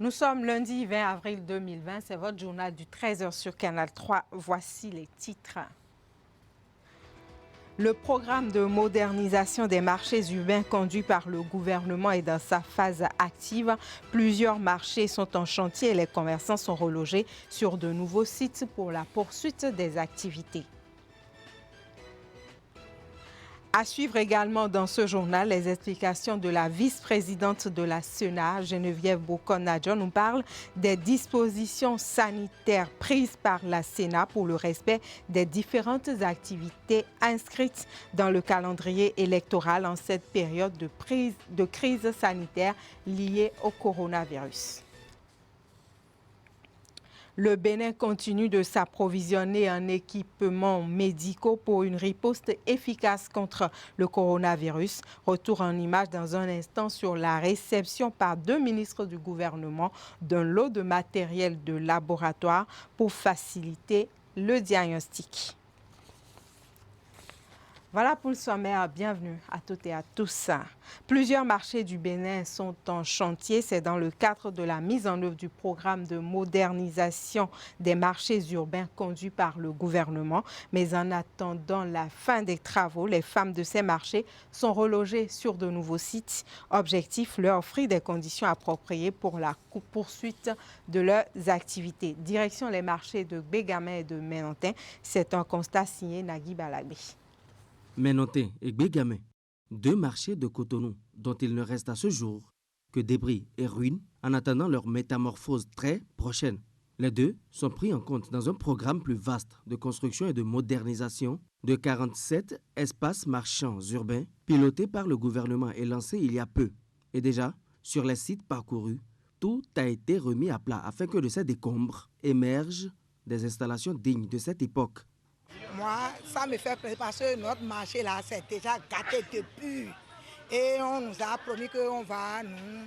Nous sommes lundi 20 avril 2020, c'est votre journal du 13h sur Canal 3. Voici les titres. Le programme de modernisation des marchés urbains conduit par le gouvernement est dans sa phase active. Plusieurs marchés sont en chantier et les commerçants sont relogés sur de nouveaux sites pour la poursuite des activités. À suivre également dans ce journal les explications de la vice-présidente de la Sénat, Geneviève Bokon-Nadjo, nous parle des dispositions sanitaires prises par la Sénat pour le respect des différentes activités inscrites dans le calendrier électoral en cette période de crise sanitaire liée au coronavirus. Le Bénin continue de s'approvisionner en équipements médicaux pour une riposte efficace contre le coronavirus. Retour en image dans un instant sur la réception par 2 ministres du gouvernement d'un lot de matériel de laboratoire pour faciliter le diagnostic. Voilà pour le sommaire. Bienvenue à toutes et à tous. Plusieurs marchés du Bénin sont en chantier. C'est dans le cadre de la mise en œuvre du programme de modernisation des marchés urbains conduit par le gouvernement. Mais en attendant la fin des travaux, les femmes de ces marchés sont relogées sur de nouveaux sites. Objectif, leur offrir des conditions appropriées pour la poursuite de leurs activités. Direction les marchés de Bégamé et de Ménantin. C'est un constat signé Nagui Balagbi. Ménantin et Bégamé, 2 marchés de Cotonou dont il ne reste à ce jour que débris et ruines en attendant leur métamorphose très prochaine. Les 2 sont pris en compte dans un programme plus vaste de construction et de modernisation de 47 espaces marchands urbains pilotés par le gouvernement et lancé il y a peu. Et déjà, sur les sites parcourus, tout a été remis à plat afin que de ces décombres émergent des installations dignes de cette époque. Moi, ça me fait plaisir parce que notre marché là, c'est déjà gâté depuis. Et on nous a promis qu'on va nous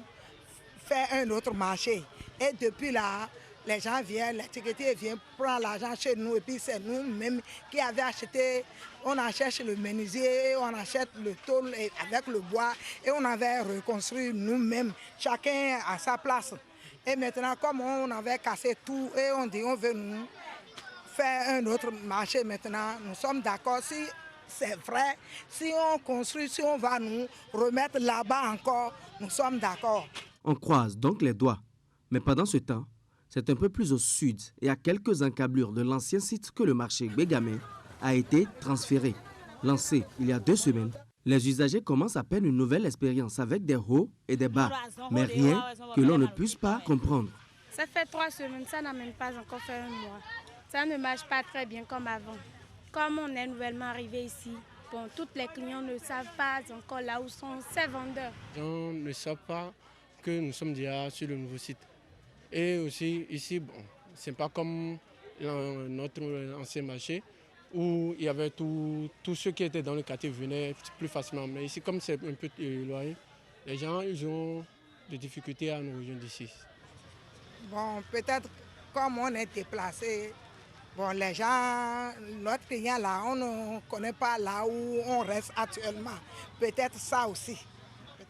faire un autre marché. Et depuis là, les gens viennent, les ticketiers viennent prendre l'argent chez nous. Et puis c'est nous-mêmes qui avons acheté. On achète le menuisier, on achète le tôle avec le bois. Et on avait reconstruit nous-mêmes, chacun à sa place. Et maintenant, comme on avait cassé tout, et on dit on veut nous faire un autre marché maintenant, nous sommes d'accord. Si c'est vrai, si on construit, si on va nous remettre là-bas encore, nous sommes d'accord. On croise donc les doigts. Mais pendant ce temps, c'est un peu plus au sud et à quelques encablures de l'ancien site que le marché Bégamé a été transféré. Lancé il y a 2 semaines, les usagers commencent à peine une nouvelle expérience avec des hauts et des bas, mais rien que l'on ne puisse pas comprendre. Ça fait 3 semaines, ça n'a même pas encore fait un mois. Ça ne marche pas très bien comme avant. Comme on est nouvellement arrivé ici, bon, tous les clients ne savent pas encore là où sont ces vendeurs. Les gens ne savent pas que nous sommes déjà sur le nouveau site. Et aussi ici, bon, c'est pas comme notre ancien marché où il y avait tous ceux qui étaient dans le quartier venaient plus facilement. Mais ici, comme c'est un peu éloigné, les gens ils ont des difficultés à nous rejoindre d'ici. Bon, peut-être comme on est déplacé, bon, les gens, notre client là, on ne connaît pas là où on reste actuellement. Peut-être ça aussi.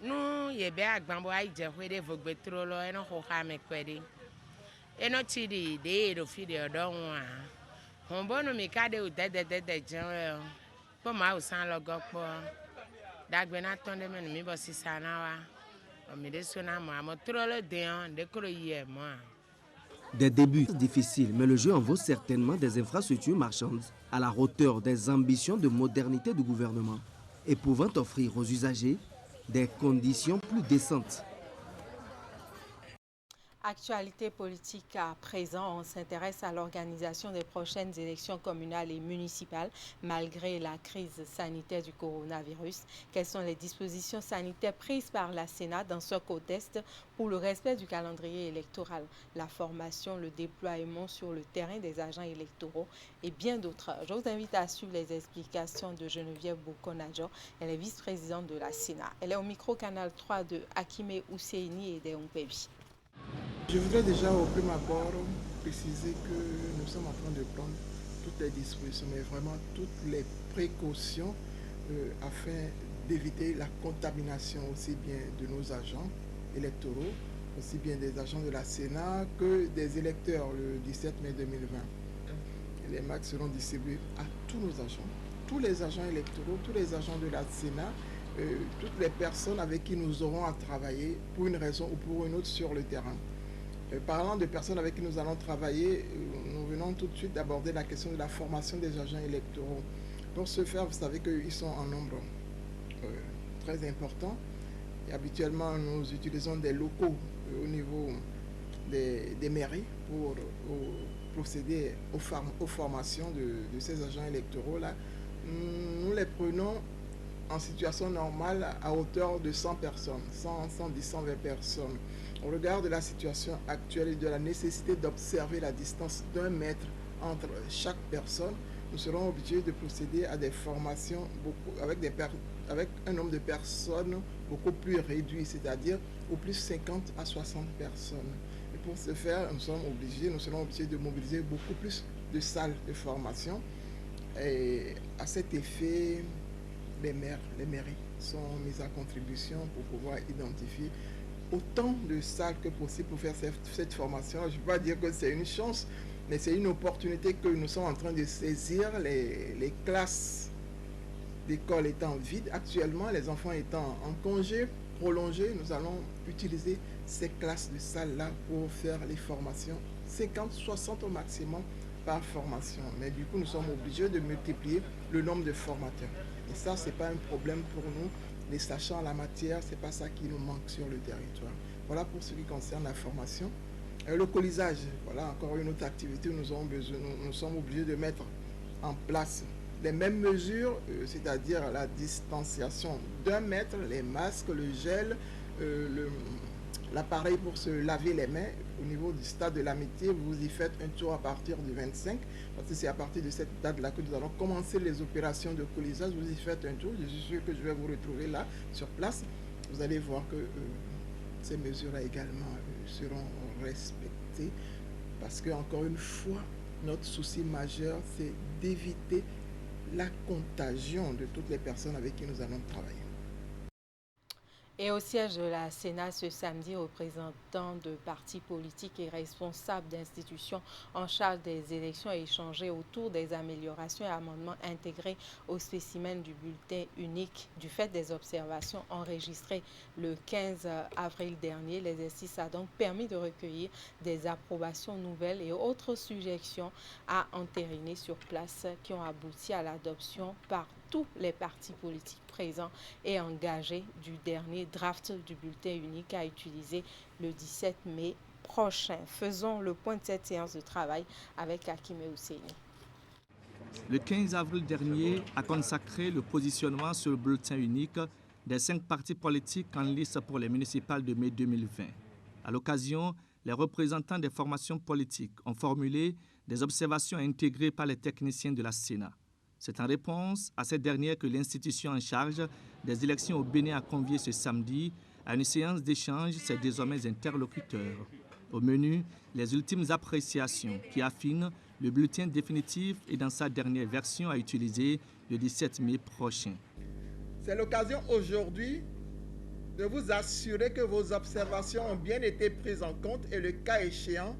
Nous, il y a des gens qui ont des vogbetro là, et nous avons fait et nous tiri des filles donc on bon nous mécade des gens pour moi au sang le gars pour d'agbena tonde mais nous me si ça na wa me de sona moi trop le déon de croyer moi. Des débuts difficiles, mais le jeu en vaut certainement des infrastructures marchandes à la hauteur des ambitions de modernité du gouvernement et pouvant offrir aux usagers des conditions plus décentes. Actualité politique à présent, on s'intéresse à l'organisation des prochaines élections communales et municipales malgré la crise sanitaire du coronavirus. Quelles sont les dispositions sanitaires prises par la Sénat dans ce contexte pour le respect du calendrier électoral, la formation, le déploiement sur le terrain des agents électoraux et bien d'autres. Je vous invite à suivre les explications de Geneviève Bokon-Nadjo. Elle est vice-présidente de la Sénat. Elle est au micro Canal 3 de Hakime Ousseini et de Umpebi. Je voudrais déjà au premier abord préciser que nous sommes en train de prendre toutes les dispositions, mais vraiment toutes les précautions afin d'éviter la contamination aussi bien de nos agents électoraux aussi bien des agents de la Sénat que des électeurs le 17 mai 2020. Et les marques seront distribuées à tous nos agents, tous les agents électoraux, tous les agents de la Sénat, toutes les personnes avec qui nous aurons à travailler pour une raison ou pour une autre sur le terrain. Parlant de personnes avec qui nous allons travailler, nous venons tout de suite d'aborder la question de la formation des agents électoraux. Pour ce faire, vous savez qu'ils sont en nombre très important. Et habituellement, nous utilisons des locaux au niveau des mairies pour procéder aux formations de ces agents électoraux-là. Nous les prenons en situation normale à hauteur de 100 personnes, 100, 110, 120 personnes. Au regard de la situation actuelle et de la nécessité d'observer la distance d'1 mètre entre chaque personne, nous serons obligés de procéder à des formations avec un nombre de personnes beaucoup plus réduit, c'est-à-dire au plus 50 à 60 personnes. Et pour ce faire, nous serons obligés de mobiliser beaucoup plus de salles de formation. Et à cet effet, les mairies sont mises à contribution pour pouvoir identifier autant de salles que possible pour faire cette formation. Je ne vais pas dire que c'est une chance, mais c'est une opportunité que nous sommes en train de saisir. Les classes d'école étant vides actuellement, les enfants étant en congé prolongé, nous allons utiliser ces classes de salles-là pour faire les formations, 50, 60 au maximum par formation. Mais du coup, nous sommes obligés de multiplier le nombre de formateurs. Et ça, ce n'est pas un problème pour nous. Les sachants en la matière, ce n'est pas ça qui nous manque sur le territoire. Voilà pour ce qui concerne la formation. Le colisage, voilà encore une autre activité où nous sommes obligés de mettre en place les mêmes mesures, c'est-à-dire la distanciation d'1 mètre, les masques, le gel, l'appareil pour se laver les mains. Au niveau du stade de l'amitié, vous y faites un tour à partir du 25, parce que c'est à partir de cette date-là que nous allons commencer les opérations de colisage. Vous y faites un tour, je suis sûr que je vais vous retrouver là, sur place. Vous allez voir que ces mesures-là également seront respectées, parce que, encore une fois, notre souci majeur, c'est d'éviter la contagion de toutes les personnes avec qui nous allons travailler. Et au siège de la Sénat ce samedi, représentants de partis politiques et responsables d'institutions en charge des élections ont échangé autour des améliorations et amendements intégrés au spécimen du bulletin unique du fait des observations enregistrées le 15 avril dernier. L'exercice a donc permis de recueillir des approbations nouvelles et autres suggestions à entériner sur place qui ont abouti à l'adoption par tous les partis politiques présents et engagés du dernier draft du bulletin unique à utiliser le 17 mai prochain. Faisons le point de cette séance de travail avec Hakim Husseini. Le 15 avril dernier a consacré le positionnement sur le bulletin unique des 5 partis politiques en lice pour les municipales de mai 2020. À l'occasion, les représentants des formations politiques ont formulé des observations intégrées par les techniciens de la Sénat. C'est en réponse à cette dernière que l'institution en charge des élections au Bénin a convié ce samedi à une séance d'échange ses désormais interlocuteurs. Au menu, les ultimes appréciations qui affinent le bulletin définitif et dans sa dernière version à utiliser le 17 mai prochain. C'est l'occasion aujourd'hui de vous assurer que vos observations ont bien été prises en compte et le cas échéant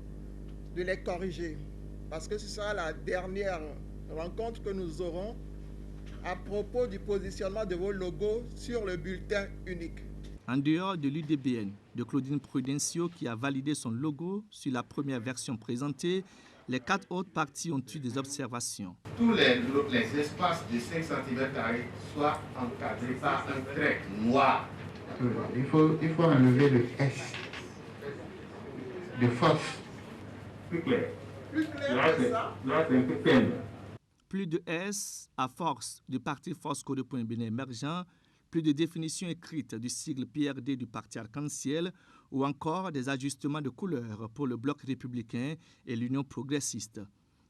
de les corriger. Parce que ce sera la dernière rencontre que nous aurons à propos du positionnement de vos logos sur le bulletin unique. En dehors de l'UDBN, de Claudine Prudencio qui a validé son logo sur la première version présentée, les 4 autres partis ont eu des observations. Tous les espaces de 5 cm² soient encadrés par un trait noir. Il faut enlever le S de force. Plus clair. Plus clair que ça. Là, c'est un peu peine. Plus de S à force du parti Force Code Point Bénin émergent, plus de définition écrite du sigle PRD du parti Arc-en-Ciel ou encore des ajustements de couleurs pour le Bloc républicain et l'Union progressiste.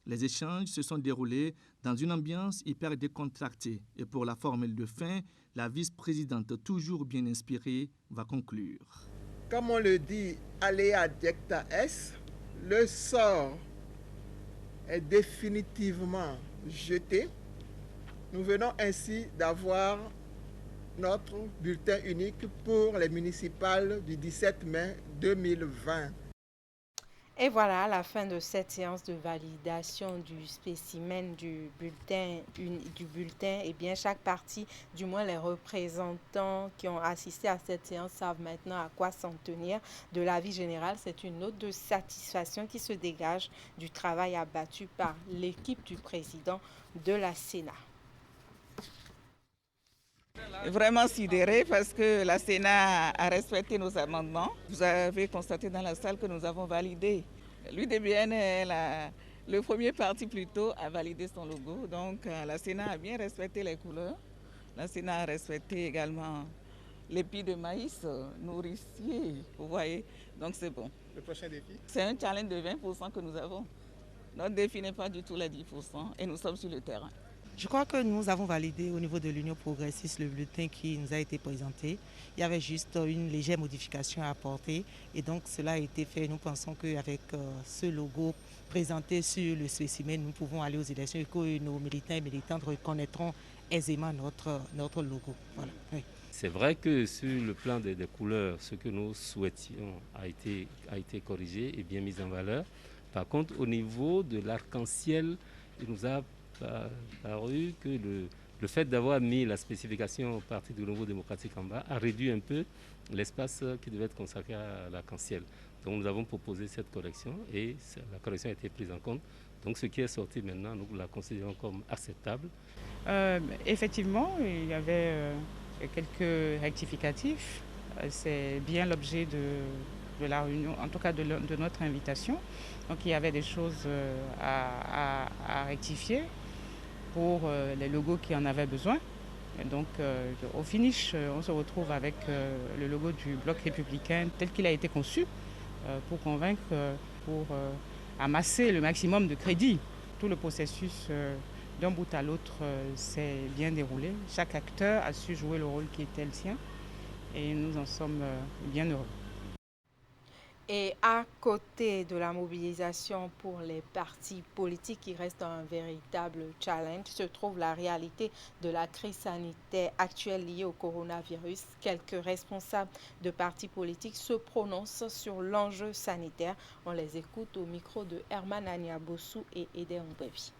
Les échanges se sont déroulés dans une ambiance hyper décontractée et pour la formule de fin, la vice-présidente toujours bien inspirée va conclure. Comme on le dit, alea diecta est, le sort est définitivement jeté. Nous venons ainsi d'avoir notre bulletin unique pour les municipales du 17 mai 2020. Et voilà, à la fin de cette séance de validation du spécimen du bulletin, eh bien, chaque parti, du moins les représentants qui ont assisté à cette séance, savent maintenant à quoi s'en tenir. De l'avis général, c'est une note de satisfaction qui se dégage du travail abattu par l'équipe du président de la Sénat. Vraiment sidéré parce que la Sénat a respecté nos amendements. Vous avez constaté dans la salle que nous avons validé. L'UDBN est le premier parti plutôt à valider son logo. Donc la Sénat a bien respecté les couleurs. La Sénat a respecté également l'épi de maïs nourricier, vous voyez. Donc c'est bon. Le prochain défi? C'est un challenge de 20% que nous avons. Notre défi n'est pas du tout les 10% et nous sommes sur le terrain. Je crois que nous avons validé au niveau de l'Union progressiste le bulletin qui nous a été présenté. Il y avait juste une légère modification à apporter et donc cela a été fait. Nous pensons qu'avec ce logo présenté sur le spécimen, nous pouvons aller aux élections et que nos militants et militantes reconnaîtront aisément notre logo. Voilà. Oui. C'est vrai que sur le plan des couleurs, ce que nous souhaitions a été corrigé et bien mis en valeur. Par contre, au niveau de l'arc-en-ciel, il nous a paru que le fait d'avoir mis la spécification au Parti du Renouveau démocratique en bas a réduit un peu l'espace qui devait être consacré à l'arc-en-ciel. Donc nous avons proposé cette correction et la correction a été prise en compte. Donc ce qui est sorti maintenant, nous la considérons comme acceptable. Effectivement, il y avait quelques rectificatifs. C'est bien l'objet de la réunion, en tout cas de notre invitation. Donc il y avait des choses à rectifier pour les logos qui en avaient besoin. Et donc au finish, on se retrouve avec le logo du Bloc républicain tel qu'il a été conçu pour convaincre, pour amasser le maximum de crédit. Tout le processus d'un bout à l'autre s'est bien déroulé. Chaque acteur a su jouer le rôle qui était le sien et nous en sommes bien heureux. Et à côté de la mobilisation pour les partis politiques qui reste un véritable challenge, se trouve la réalité de la crise sanitaire actuelle liée au coronavirus. Quelques responsables de partis politiques se prononcent sur l'enjeu sanitaire. On les écoute au micro de Herman Aniabossou et Eder Mbévi.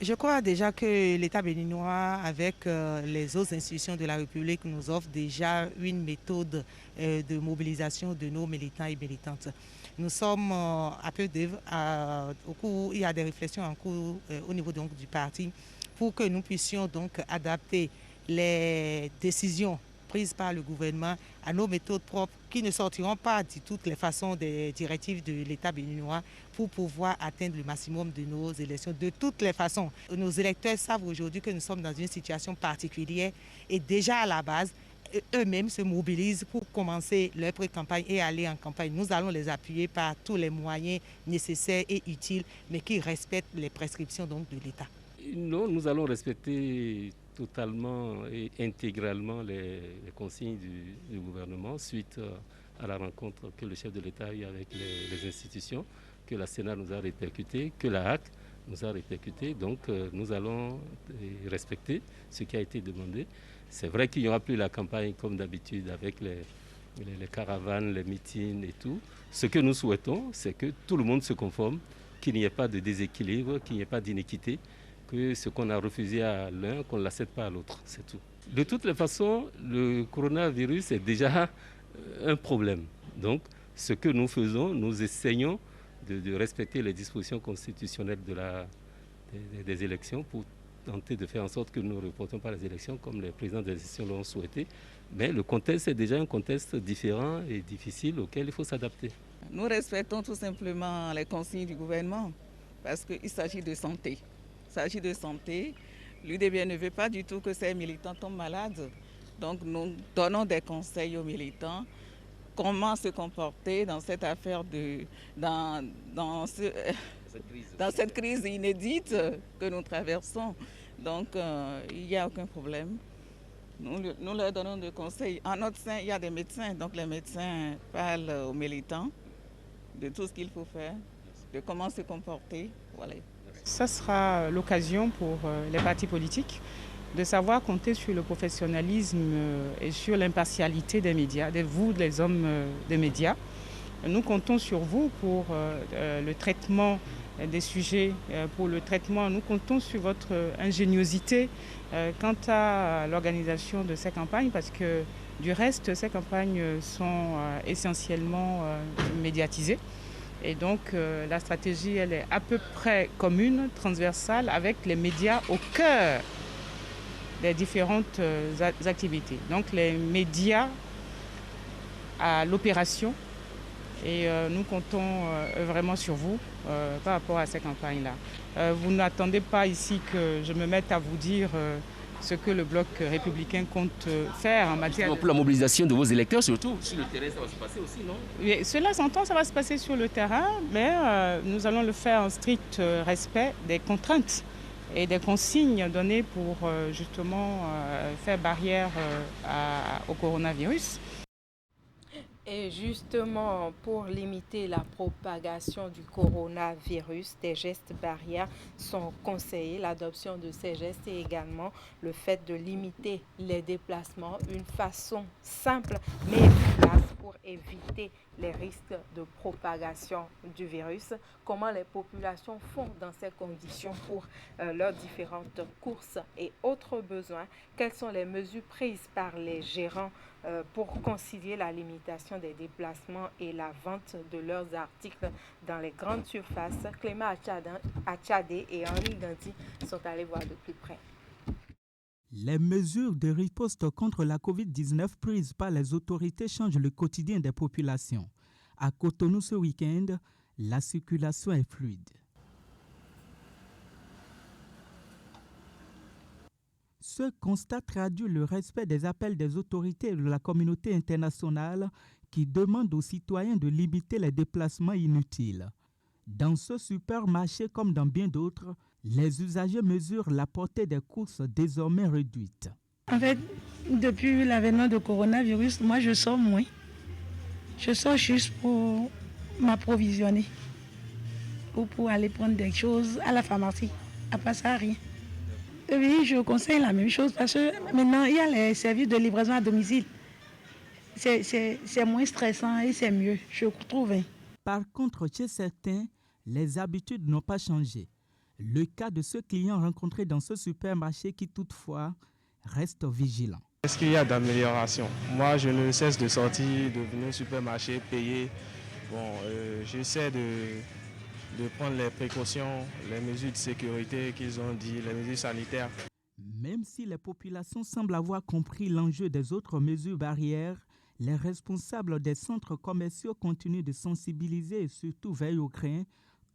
Je crois déjà que l'État béninois, avec les autres institutions de la République, nous offre déjà une méthode de mobilisation de nos militants et militantes. Nous sommes il y a des réflexions en cours au niveau donc, du parti pour que nous puissions donc adapter les décisions prises par le gouvernement à nos méthodes propres qui ne sortiront pas de toutes les façons des directives de l'État béninois pour pouvoir atteindre le maximum de nos élections de toutes les façons. Nos électeurs savent aujourd'hui que nous sommes dans une situation particulière et déjà à la base, eux-mêmes se mobilisent pour commencer leur pré-campagne et aller en campagne. Nous allons les appuyer par tous les moyens nécessaires et utiles, mais qui respectent les prescriptions donc, de l'État. Non, nous allons respecter totalement et intégralement les consignes du gouvernement suite à la rencontre que le chef de l'État a eu avec les institutions, que la Sénat nous a répercuté, que la HAC nous a répercuté. Donc nous allons respecter ce qui a été demandé. C'est vrai qu'il n'y aura plus la campagne comme d'habitude avec les caravanes, les meetings et tout. Ce que nous souhaitons, c'est que tout le monde se conforme, qu'il n'y ait pas de déséquilibre, qu'il n'y ait pas d'inéquité, que ce qu'on a refusé à l'un, qu'on ne l'accepte pas à l'autre, c'est tout. De toutes les façons, le coronavirus est déjà un problème. Donc, ce que nous faisons, nous essayons de respecter les dispositions constitutionnelles des élections pour tenter de faire en sorte que nous ne reportions pas les élections comme les présidents des institutions l'ont souhaité. Mais le contexte est déjà un contexte différent et difficile auquel il faut s'adapter. Nous respectons tout simplement les consignes du gouvernement parce qu'il s'agit de santé. Il s'agit de santé. L'UDBN ne veut pas du tout que ces militants tombent malades. Donc nous donnons des conseils aux militants. Comment se comporter dans cette affaire dans cette crise inédite que nous traversons. Donc il n'y a aucun problème. Nous leur donnons des conseils. En notre sein, il y a des médecins. Donc les médecins parlent aux militants de tout ce qu'il faut faire, de comment se comporter. Voilà. Ça sera l'occasion pour les partis politiques de savoir compter sur le professionnalisme et sur l'impartialité des médias, de vous, les hommes des médias. Nous comptons sur vous pour le traitement des sujets, pour le traitement. Nous comptons sur votre ingéniosité quant à l'organisation de ces campagnes, parce que du reste, ces campagnes sont essentiellement médiatisées. Et donc la stratégie, elle est à peu près commune, transversale, avec les médias au cœur des différentes activités. Donc les médias à l'opération, et nous comptons vraiment sur vous par rapport à ces campagnes-là. Vous n'attendez pas ici que je me mette à vous dire ce que le Bloc républicain compte faire en matière pour la mobilisation de vos électeurs, surtout sur le terrain, ça va se passer aussi, non? Oui, cela s'entend, ça va se passer sur le terrain, mais nous allons le faire en strict respect des contraintes et des consignes données pour justement faire barrière au coronavirus. Et justement, pour limiter la propagation du coronavirus, des gestes barrières sont conseillés. L'adoption de ces gestes et également le fait de limiter les déplacements, une façon simple mais efficace pour éviter les risques de propagation du virus. Comment les populations font dans ces conditions pour leurs différentes courses et autres besoins? Quelles sont les mesures prises par les gérants pour concilier la limitation des déplacements et la vente de leurs articles dans les grandes surfaces? Clément Achadé et Henri Gandhi sont allés voir de plus près. Les mesures de riposte contre la COVID-19 prises par les autorités changent le quotidien des populations. À Cotonou ce week-end, la circulation est fluide. Ce constat traduit le respect des appels des autorités de la communauté internationale qui demandent aux citoyens de limiter les déplacements inutiles. Dans ce supermarché comme dans bien d'autres, les usagers mesurent la portée des courses désormais réduites. En fait, depuis l'avènement du coronavirus, moi je sors moins. Je sors juste pour m'approvisionner ou pour aller prendre des choses à la pharmacie. À part ça, rien. Et oui, je conseille la même chose parce que maintenant, il y a les services de livraison à domicile. C'est moins stressant et c'est mieux, je trouve. Par contre, chez certains, les habitudes n'ont pas changé. Le cas de ce client rencontré dans ce supermarché qui toutefois reste vigilant. Est-ce qu'il y a d'amélioration? Moi, je ne cesse de sortir, de venir au supermarché, payer. Bon, j'essaie de prendre les précautions, les mesures de sécurité qu'ils ont dit, les mesures sanitaires. Même si les populations semblent avoir compris l'enjeu des autres mesures barrières, les responsables des centres commerciaux continuent de sensibiliser et surtout veillent au grain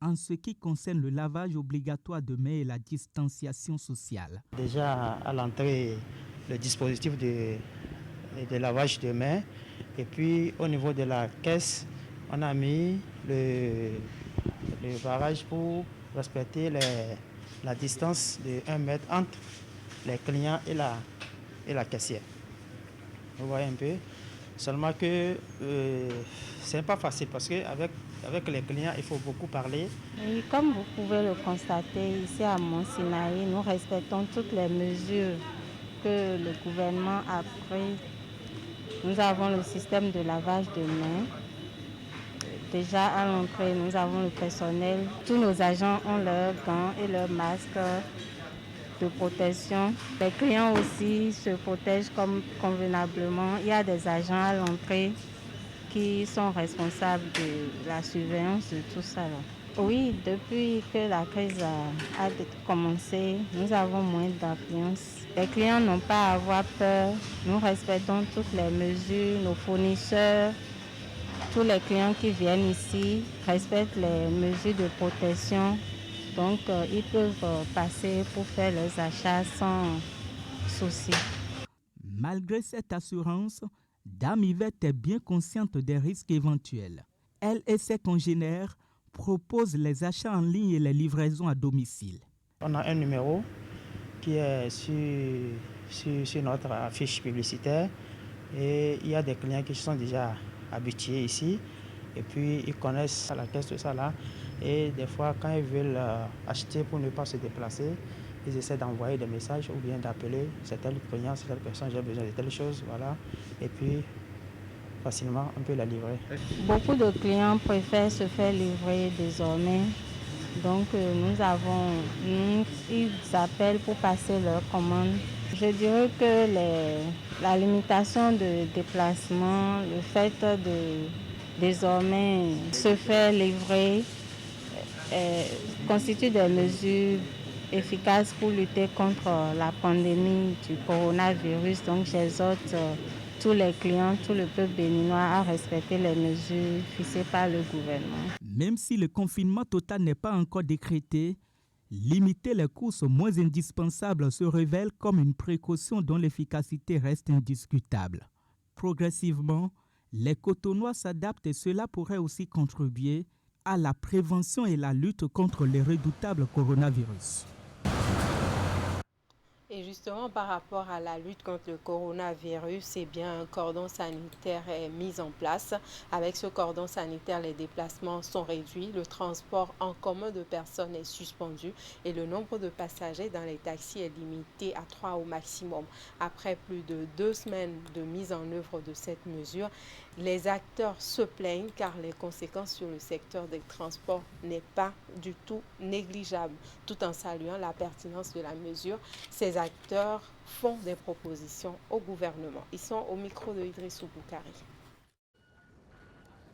en ce qui concerne le lavage obligatoire de mains et la distanciation sociale. Déjà à l'entrée, le dispositif de lavage de mains, et puis au niveau de la caisse, on a mis le barrage pour respecter la distance de 1 mètre entre les clients et la caissière. Vous voyez un peu. Seulement que ce n'est pas facile parce qu'avec les clients, il faut beaucoup parler. Et comme vous pouvez le constater, ici à Mont-Sinaï, nous respectons toutes les mesures que le gouvernement a prises. Nous avons le système de lavage de mains. Déjà à l'entrée, nous avons le personnel. Tous nos agents ont leurs gants et leurs masques de protection. Les clients aussi se protègent comme convenablement. Il y a des agents à l'entrée qui sont responsables de la surveillance de tout ça. Oui, depuis que la crise a commencé, nous avons moins d'affluence. Les clients n'ont pas à avoir peur. Nous respectons toutes les mesures, nos fournisseurs. Tous les clients qui viennent ici respectent les mesures de protection. Donc, ils peuvent passer pour faire leurs achats sans souci. Malgré cette assurance, Dame Yvette est bien consciente des risques éventuels. Elle et ses congénères proposent les achats en ligne et les livraisons à domicile. On a un numéro qui est sur notre affiche publicitaire et il y a des clients qui sont déjà habitués ici et puis ils connaissent la caisse, tout ça là. Et des fois, quand ils veulent acheter pour ne pas se déplacer, ils essaient d'envoyer des messages ou bien d'appeler c'est tel client, c'est telle personne, j'ai besoin de telle chose, voilà. Et puis, facilement, on peut la livrer. Beaucoup de clients préfèrent se faire livrer désormais. Donc, ils appellent pour passer leur commande. Je dirais que la limitation de déplacement, le fait de désormais se faire livrer, constitue des mesures efficaces pour lutter contre la pandémie du coronavirus. Donc, j'exhorte tous les clients, tout le peuple béninois à respecter les mesures fixées par le gouvernement. Même si le confinement total n'est pas encore décrété, limiter les courses moins indispensables se révèle comme une précaution dont l'efficacité reste indiscutable. Progressivement, les Cotonois s'adaptent et cela pourrait aussi contribuer à la prévention et la lutte contre les redoutables coronavirus. Et justement, par rapport à la lutte contre le coronavirus, eh bien, un cordon sanitaire est mis en place. Avec ce cordon sanitaire, les déplacements sont réduits, le transport en commun de personnes est suspendu et le nombre de passagers dans les taxis est limité à 3 au maximum. Après plus de 2 semaines de mise en œuvre de cette mesure, les acteurs se plaignent car les conséquences sur le secteur des transports n'est pas du tout négligeable. Tout en saluant la pertinence de la mesure, ces acteurs font des propositions au gouvernement. Ils sont au micro de Idrissou Boukari.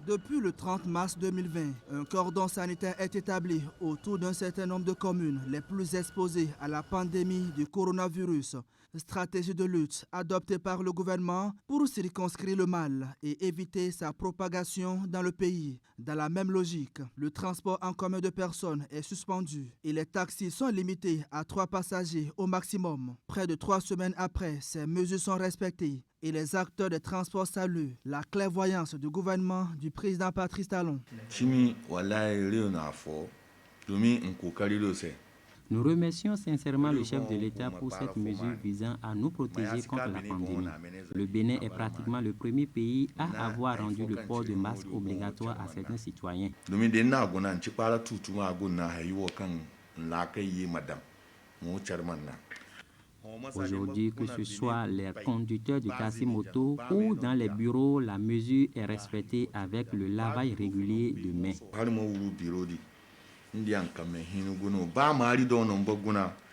Depuis le 30 mars 2020, un cordon sanitaire est établi autour d'un certain nombre de communes les plus exposées à la pandémie du coronavirus. Stratégie de lutte adoptée par le gouvernement pour circonscrire le mal et éviter sa propagation dans le pays. Dans la même logique, le transport en commun de personnes est suspendu et les taxis sont limités à 3 passagers au maximum. Près de 3 semaines après, ces mesures sont respectées et les acteurs des transports saluent la clairvoyance du gouvernement du président Patrice Talon. Nous remercions sincèrement le chef de l'État pour cette mesure visant à nous protéger contre la pandémie. Le Bénin est pratiquement le premier pays à avoir rendu le port de masque obligatoire à certains citoyens. Aujourd'hui, que ce soit les conducteurs de taxi-moto ou dans les bureaux, la mesure est respectée avec le lavage régulier de mains.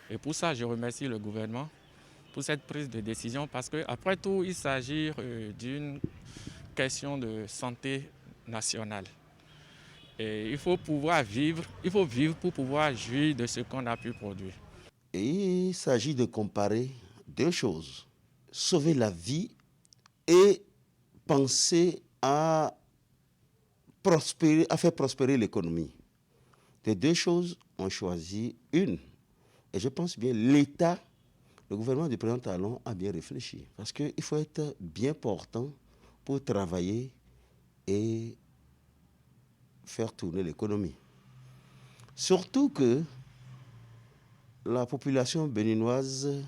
Et pour ça, je remercie le gouvernement pour cette prise de décision parce qu'après tout, il s'agit d'une question de santé nationale. Et il faut pouvoir vivre, pour pouvoir jouir de ce qu'on a pu produire. Et il s'agit de comparer 2 choses. Sauver la vie et penser à faire prospérer l'économie. Les 2 choses ont choisi une. Et je pense bien l'État, le gouvernement du président Talon a bien réfléchi. Parce qu'il faut être bien portant pour travailler et faire tourner l'économie. Surtout que la population béninoise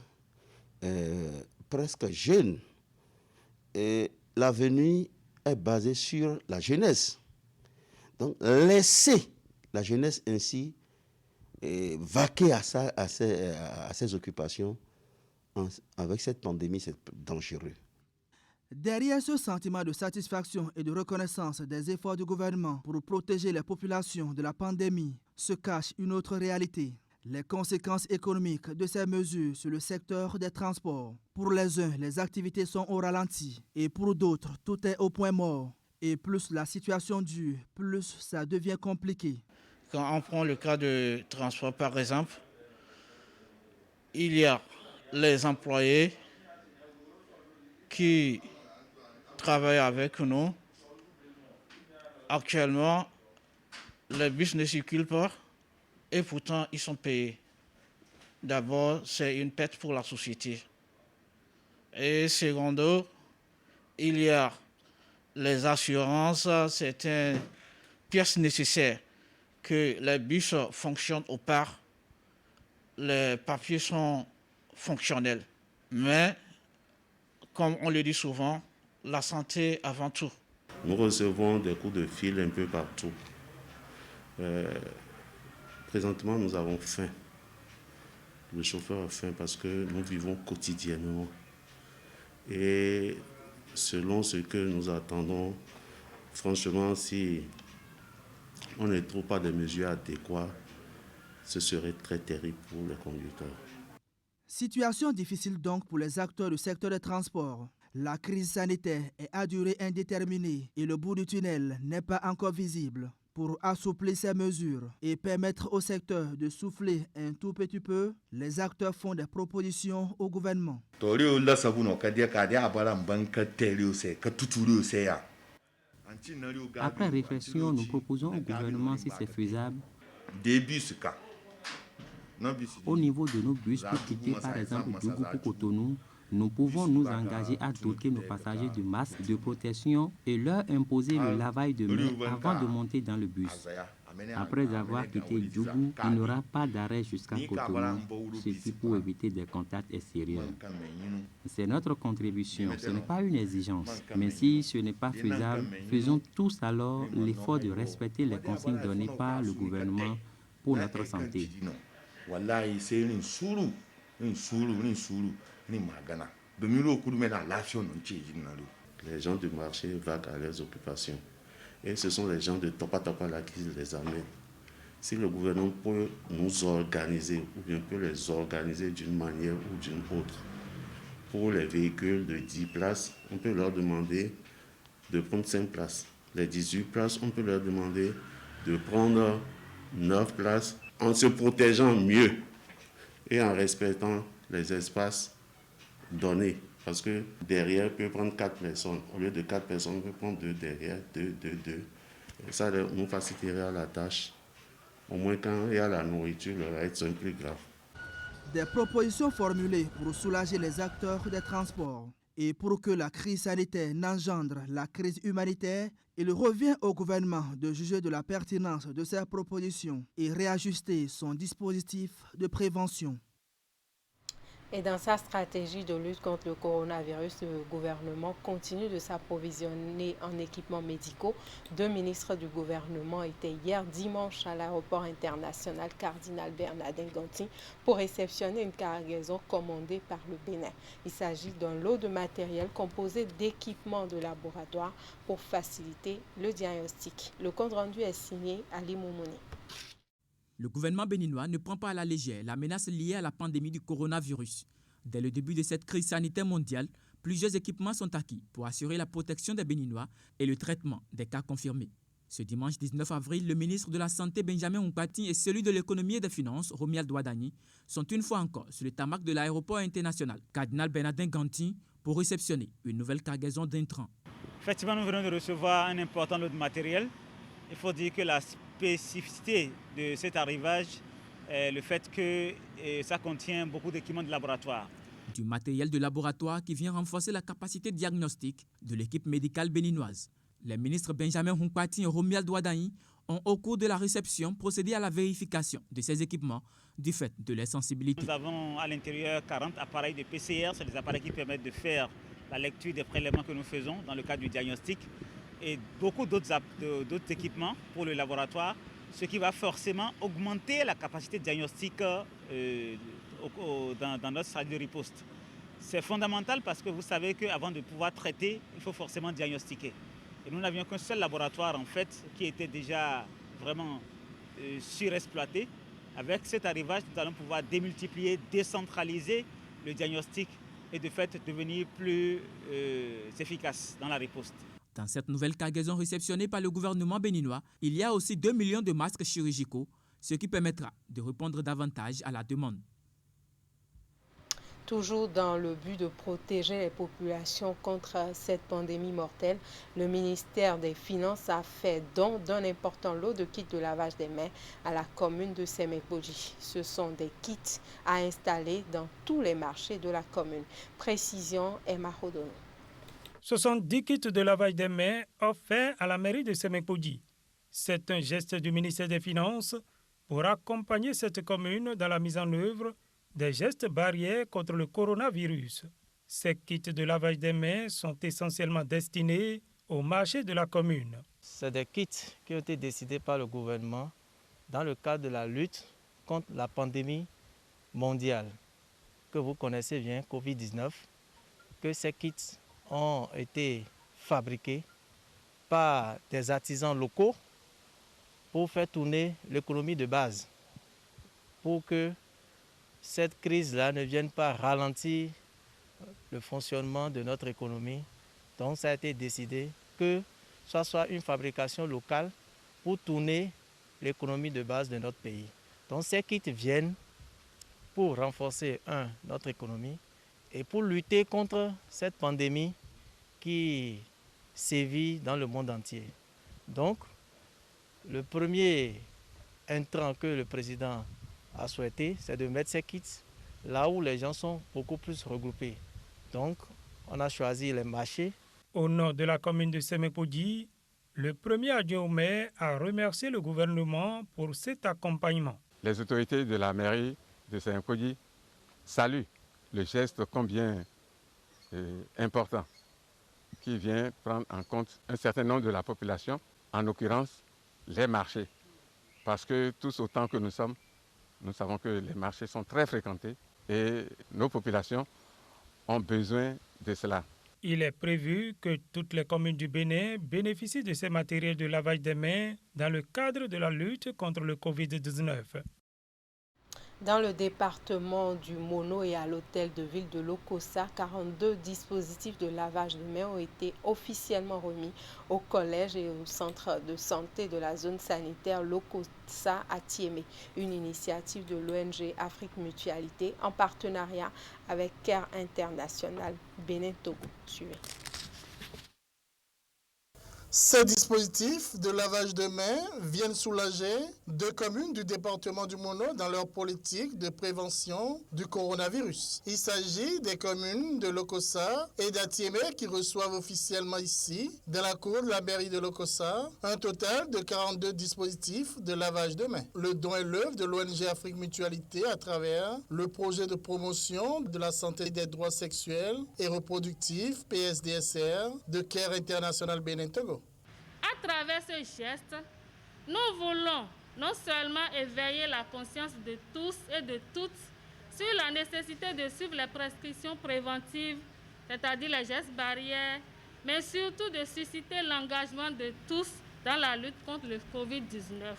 est presque jeune et l'avenir est basé sur la jeunesse. Donc laisser la jeunesse ainsi vaquer à ses occupations avec cette pandémie, c'est dangereux. Derrière ce sentiment de satisfaction et de reconnaissance des efforts du gouvernement pour protéger les populations de la pandémie se cache une autre réalité. Les conséquences économiques de ces mesures sur le secteur des transports. Pour les uns, les activités sont au ralenti et pour d'autres, tout est au point mort. Et plus la situation dure, plus ça devient compliqué. Quand on prend le cas de transport par exemple, il y a les employés qui travaillent avec nous. Actuellement, les bus ne circulent pas. Et pourtant, ils sont payés. D'abord, c'est une perte pour la société. Et secondo, il y a les assurances, c'est une pièce nécessaire que les bus fonctionnent au part. Les papiers sont fonctionnels. Mais, comme on le dit souvent, la santé avant tout. Nous recevons des coups de fil un peu partout. Présentement, nous avons faim. Le chauffeur a faim parce que nous vivons quotidiennement. Et selon ce que nous attendons, franchement, si on ne trouve pas de mesures adéquates, ce serait très terrible pour les conducteurs. Situation difficile donc pour les acteurs du secteur des transports. La crise sanitaire est à durée indéterminée et le bout du tunnel n'est pas encore visible. Pour assouplir ces mesures et permettre au secteur de souffler un tout petit peu, les acteurs font des propositions au gouvernement. Après réflexion, nous proposons au gouvernement, si c'est faisable, au niveau de nos bus, pour quitter par exemple Djougou pour Cotonou, nous pouvons nous engager à doter nos passagers de masques de protection et leur imposer le lavage de mains avant de monter dans le bus. Après avoir quitté Djougou, il n'y aura pas d'arrêt jusqu'à Cotonou, ceci pour éviter des contacts extérieurs. C'est notre contribution, ce n'est pas une exigence. Mais si ce n'est pas faisable, faisons tous alors l'effort de respecter les consignes données par le gouvernement pour notre santé. Les gens du marché vaguent à leurs occupations. Et ce sont les gens de Topa Topa là qui les amènent. Si le gouvernement peut nous organiser, ou bien peut les organiser d'une manière ou d'une autre, pour les véhicules de 10 places, on peut leur demander de prendre 5 places. Les 18 places, on peut leur demander de prendre 9 places en se protégeant mieux et en respectant les espaces donnés. Parce que derrière peut prendre 4 personnes. Au lieu de 4 personnes, on peut prendre 2 derrière, 2. Et ça nous faciliterait la tâche. Au moins quand il y a la nourriture, le reste sont plus grave. Des propositions formulées pour soulager les acteurs des transports. Et pour que la crise sanitaire n'engendre la crise humanitaire, il revient au gouvernement de juger de la pertinence de ces propositions et réajuster son dispositif de prévention. Et dans sa stratégie de lutte contre le coronavirus, le gouvernement continue de s'approvisionner en équipements médicaux. 2 ministres du gouvernement étaient hier dimanche à l'aéroport international Cardinal Bernardin Ganti pour réceptionner une cargaison commandée par le Bénin. Il s'agit d'un lot de matériel composé d'équipements de laboratoire pour faciliter le diagnostic. Le compte rendu est signé Ali Moumouni. Le gouvernement béninois ne prend pas à la légère la menace liée à la pandémie du coronavirus. Dès le début de cette crise sanitaire mondiale, plusieurs équipements sont acquis pour assurer la protection des Béninois et le traitement des cas confirmés. Ce dimanche 19 avril, le ministre de la Santé Benjamin Hunkpati et celui de l'économie et des finances Romuald Ouadani sont une fois encore sur le tarmac de l'aéroport international Cardinal Bernardin Ganti pour réceptionner une nouvelle cargaison d'intrants. Effectivement, nous venons de recevoir un important lot de matériel. Il faut dire que la spécificité de cet arrivage est le fait que ça contient beaucoup d'équipements de laboratoire. Du matériel de laboratoire qui vient renforcer la capacité diagnostique de l'équipe médicale béninoise. Les ministres Benjamin Hunkpati et Romuald Ouadani ont au cours de la réception procédé à la vérification de ces équipements du fait de leur sensibilité. Nous avons à l'intérieur 40 appareils de PCR, c'est des appareils qui permettent de faire la lecture des prélèvements que nous faisons dans le cadre du diagnostic. Et beaucoup d'autres équipements pour le laboratoire, ce qui va forcément augmenter la capacité de diagnostic dans notre salle de riposte. C'est fondamental parce que vous savez qu'avant de pouvoir traiter, il faut forcément diagnostiquer. Et nous n'avions qu'un seul laboratoire en fait qui était déjà vraiment surexploité. Avec cet arrivage, nous allons pouvoir démultiplier, décentraliser le diagnostic et de fait devenir plus efficace dans la riposte. Dans cette nouvelle cargaison réceptionnée par le gouvernement béninois, il y a aussi 2 millions de masques chirurgicaux, ce qui permettra de répondre davantage à la demande. Toujours dans le but de protéger les populations contre cette pandémie mortelle, le ministère des Finances a fait don d'un important lot de kits de lavage des mains à la commune de Semepoji. Ce sont des kits à installer dans tous les marchés de la commune. Précision Emma Hodono. 70 kits de lavage des mains offerts à la mairie de Semepoji. C'est un geste du ministère des Finances pour accompagner cette commune dans la mise en œuvre des gestes barrières contre le coronavirus. Ces kits de lavage des mains sont essentiellement destinés au marché de la commune. C'est des kits qui ont été décidés par le gouvernement dans le cadre de la lutte contre la pandémie mondial que vous connaissez bien, Covid-19, que ces kits ont été fabriqués par des artisans locaux pour faire tourner l'économie de base, pour que cette crise-là ne vienne pas ralentir le fonctionnement de notre économie. Donc ça a été décidé que ça soit une fabrication locale pour tourner l'économie de base de notre pays. Donc ces kits viennent pour renforcer, notre économie et pour lutter contre cette pandémie qui sévit dans le monde entier. Donc, le premier intrant que le président a souhaité, c'est de mettre ces kits là où les gens sont beaucoup plus regroupés. Donc, on a choisi les marchés. Au nom de la commune de Semekpodji, le premier adjoint au maire a remercié le gouvernement pour cet accompagnement. Les autorités de la mairie de Semekpodji saluent le geste combien important qui vient prendre en compte un certain nombre de la population, en l'occurrence les marchés. Parce que tous autant que nous sommes, nous savons que les marchés sont très fréquentés et nos populations ont besoin de cela. Il est prévu que toutes les communes du Bénin bénéficient de ces matériels de lavage des mains dans le cadre de la lutte contre le Covid-19. Dans le département du Mono et à l'hôtel de ville de Lokossa, 42 dispositifs de lavage de mains ont été officiellement remis au collège et au centre de santé de la zone sanitaire Lokossa à Tiémé, une initiative de l'ONG Afrique Mutualité en partenariat avec Care International Bénin-Togo. Suivez. Ces dispositifs de lavage de mains viennent soulager 2 communes du département du Mono dans leur politique de prévention du coronavirus. Il s'agit des communes de Lokossa et d'Atiémé qui reçoivent officiellement ici, dans la cour de la mairie de Lokossa, un total de 42 dispositifs de lavage de mains. Le don est l'œuvre de l'ONG Afrique Mutualité à travers le projet de promotion de la santé des droits sexuels et reproductifs, PSDSR, de Care International Bénin-Togo. À travers ce geste, nous voulons non seulement éveiller la conscience de tous et de toutes sur la nécessité de suivre les prescriptions préventives, c'est-à-dire les gestes barrières, mais surtout de susciter l'engagement de tous dans la lutte contre le Covid-19.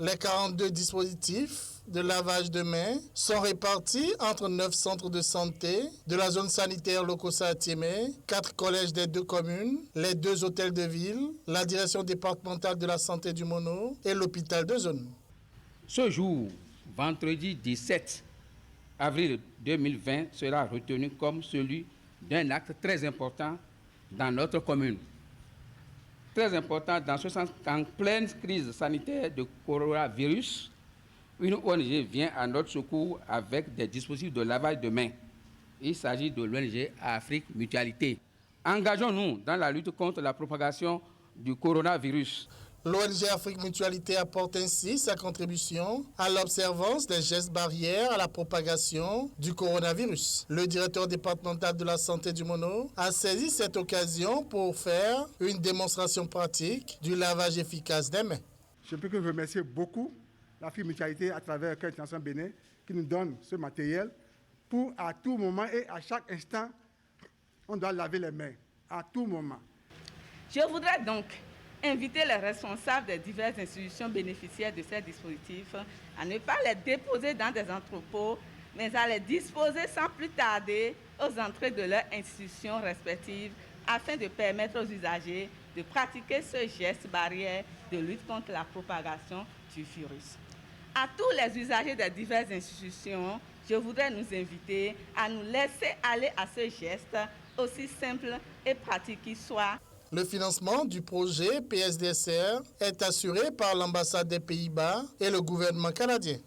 Les 42 dispositifs de lavage de mains sont répartis entre 9 centres de santé de la zone sanitaire Lokossa-Atiémé, 4 collèges des 2 communes, les 2 hôtels de ville, la direction départementale de la santé du Mono et l'hôpital de zone. Ce jour, vendredi 17 avril 2020, sera retenu comme celui d'un acte très important dans notre commune. Très important dans ce sens qu'en pleine crise sanitaire de coronavirus, une ONG vient à notre secours avec des dispositifs de lavage de mains. Il s'agit de l'ONG Afrique Mutualité. Engageons-nous dans la lutte contre la propagation du coronavirus. L'ONG Afrique Mutualité apporte ainsi sa contribution à l'observance des gestes barrières à la propagation du coronavirus. Le directeur départemental de la santé du Mono a saisi cette occasion pour faire une démonstration pratique du lavage efficace des mains. Je peux que remercier beaucoup l'Afrique Mutualité à travers Care International Bénin qui nous donne ce matériel pour à tout moment et à chaque instant, on doit laver les mains à tout moment. Je voudrais donc inviter les responsables des diverses institutions bénéficiaires de ces dispositifs à ne pas les déposer dans des entrepôts, mais à les disposer sans plus tarder aux entrées de leurs institutions respectives afin de permettre aux usagers de pratiquer ce geste barrière de lutte contre la propagation du virus. À tous les usagers des diverses institutions, je voudrais nous inviter à nous laisser aller à ce geste aussi simple et pratique qu'il soit. Le financement du projet PSDSR est assuré par l'ambassade des Pays-Bas et le gouvernement canadien.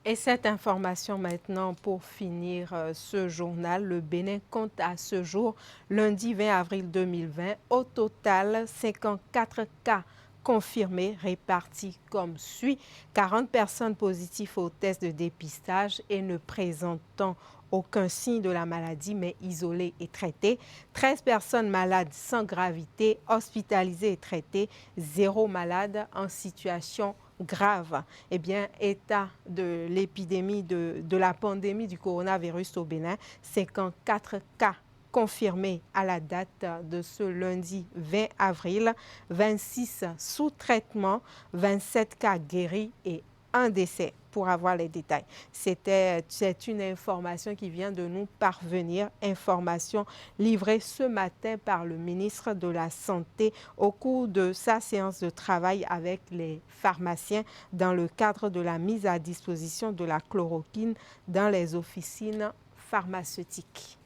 Et cette information maintenant pour finir ce journal. Le Bénin compte à ce jour, lundi 20 avril 2020, au total 54 cas confirmés répartis comme suit. 40 personnes positives au test de dépistage et ne présentant aucun signe de la maladie, mais isolées et traitées. 13 personnes malades sans gravité, hospitalisées et traitées. 0 malade en situation grave. Eh bien, état de l'épidémie de la pandémie du coronavirus au Bénin, 54 cas confirmés à la date de ce lundi 20 avril, 26 sous traitement, 27 cas guéris et un décès. Pour avoir les détails, c'est une information qui vient de nous parvenir, information livrée ce matin par le ministre de la Santé au cours de sa séance de travail avec les pharmaciens dans le cadre de la mise à disposition de la chloroquine dans les officines pharmaceutiques.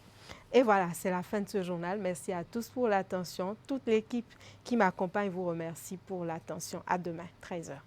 Et voilà, c'est la fin de ce journal. Merci à tous pour l'attention. Toute l'équipe qui m'accompagne vous remercie pour l'attention. À demain, 13h.